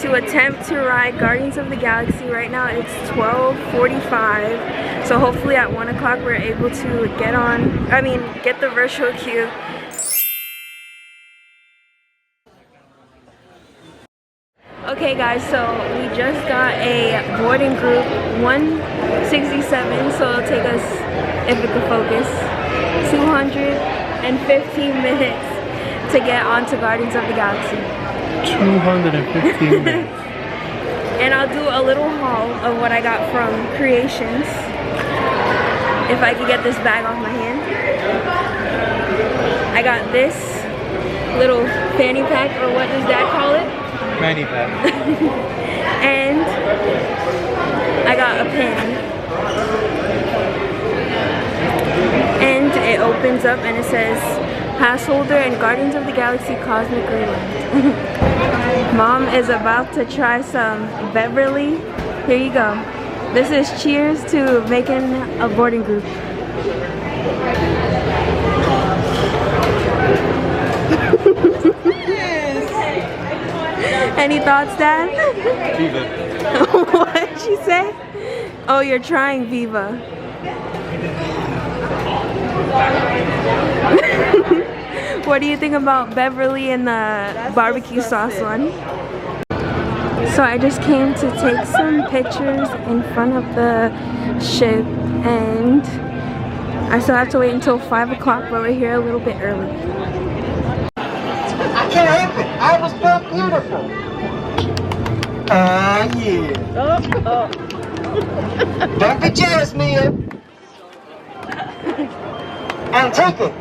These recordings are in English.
to attempt to ride Guardians of the Galaxy. Right now it's 12:45, so hopefully at 1 o'clock we're able to get the virtual queue. Okay guys, so we just got a boarding group 167, so it'll take us, if it could focus, 215 minutes to get onto Guardians of the Galaxy. 215 minutes. And I'll do a little haul of what I got from Creations. If I could get this bag off my hand. I got this little fanny pack, or what does Dad call it? Fanny pack. And I got a pen. And it opens up and it says pass holder and Guardians of the Galaxy Cosmic Greenland. Mom is about to try some Beverly. Here you go. This is cheers to making a boarding group. Any thoughts, Dad? Viva. What did she say? Oh, you're trying Viva. What do you think about Beverly and the barbecue sauce one? So I just came to take some pictures in front of the ship, and I still have to wait until 5 o'clock, but we're here a little bit early. I can't help it. I was built beautiful. Yeah. Don't be jealous, Mia. And take it.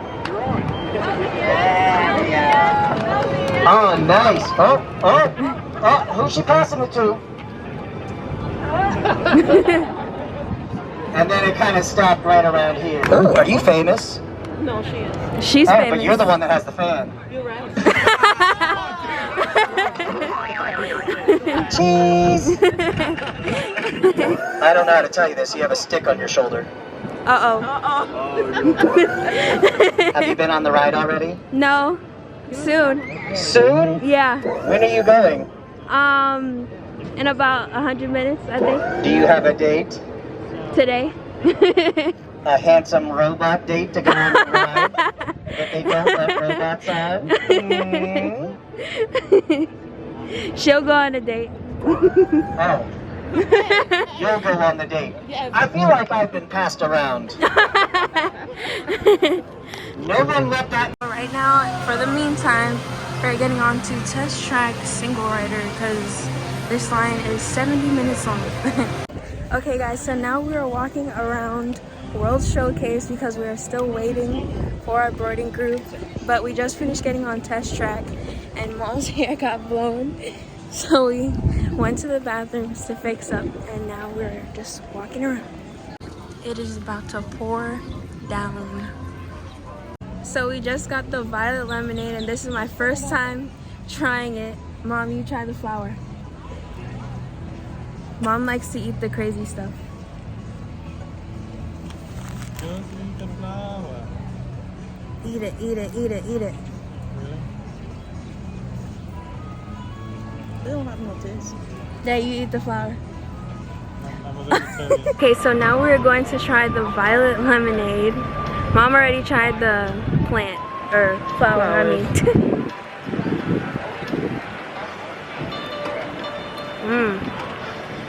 Oh, nice. Oh, who's she passing it to? And then it kind of stopped right around here. Oh, are you famous? No, she is. She's famous. But you're the one that has the fan. You're right. Cheese! I don't know how to tell you this. You have a stick on your shoulder. Uh-oh. Have you been on the ride already? No. Soon. Soon? Yeah. When are you going? In about 100 minutes, I think. Do you have a date? Today. A handsome robot date to go on the ride? That they don't let robots on? She'll go on a date. Oh. You'll go on the date. I feel like I've been passed around. No one let that. Right now, for the meantime, we're getting on to Test Track Single Rider because this line is 70 minutes long. Okay guys, so now we are walking around World Showcase because we are still waiting for our boarding group, but we just finished getting on Test Track and Mom's hair got blown, so we went to the bathrooms to fix up, and now we're just walking around. It is about to pour down. So we just got the violet lemonade, and this is my first time trying it. Mom, you try the flower. Mom likes to eat the crazy stuff. Eat it, eat it, eat it, eat it. They don't have no taste. Yeah, you eat the flower. Okay, so now we're going to try the violet lemonade. Mom already tried the plant, or flower, I mean.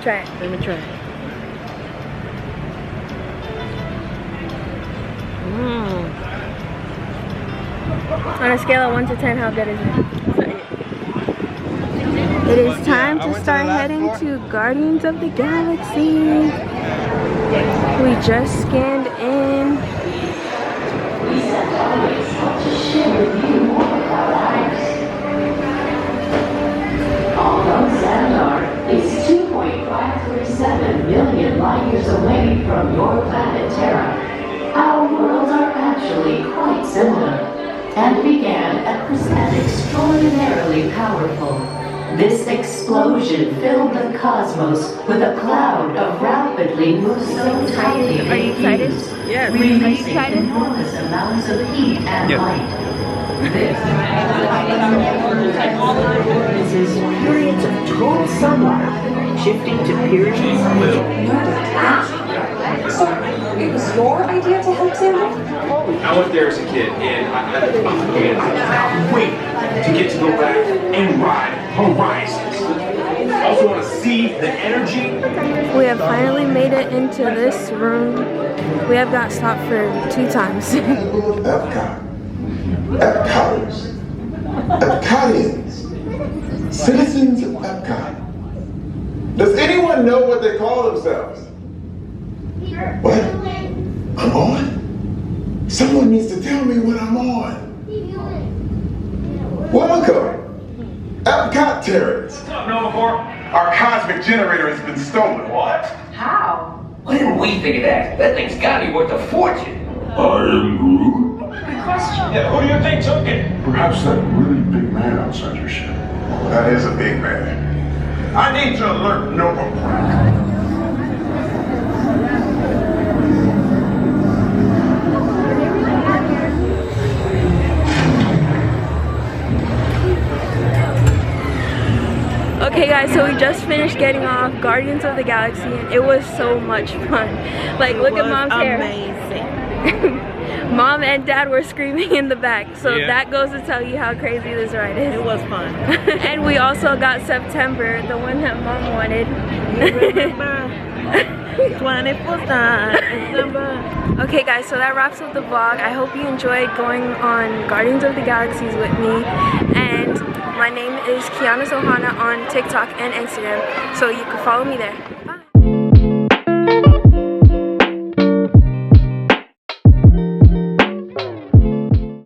Try it. Let me try. On a scale of 1 to 10, how good is it? It is time to start heading to Guardians of the Galaxy. We just scanned in. Although Xandar is 2.537 million light years away from your planet Terra, our worlds are actually quite similar and began as extraordinarily powerful. This explosion filled the cosmos with a cloud of rapidly moving tiny Are you excited? Yes. Releasing enormous amounts of heat and light. This is periods of total sunlight shifting to periods of So, it was your idea to help Sandra? I went there as a kid, and I cannot wait to get to go back and ride Horizons. I also want to see the energy. We have finally made it into this room. We have got stopped for 2 times. Epcot. Epcoters. Epcotians. Citizens of Epcot. Does anyone know what they call themselves? What? I'm on? Someone needs to tell me what I'm on. Welcome. Epcot terrorists. What's up, Nova Corps? Our cosmic generator has been stolen. What? How? Why didn't we think of that? That thing's gotta be worth a fortune. I am Groot. Good question. Yeah, who do you think took it? Perhaps that really big man outside your ship. That is a big man. I need to alert Nova Prime. Okay guys, so we just finished getting off Guardians of the Galaxy and it was so much fun. Like, look at Mom's hair. Amazing. Mom and Dad were screaming in the back, so Yeah. that goes to tell you how crazy this ride is. It was fun. And we also got September, the one that Mom wanted. 24th time, December. Okay guys, so that wraps up the vlog. I hope you enjoyed going on Guardians of the Galaxies with me. And my name is Kiana Zohana on TikTok and Instagram, so you can follow me there. Bye!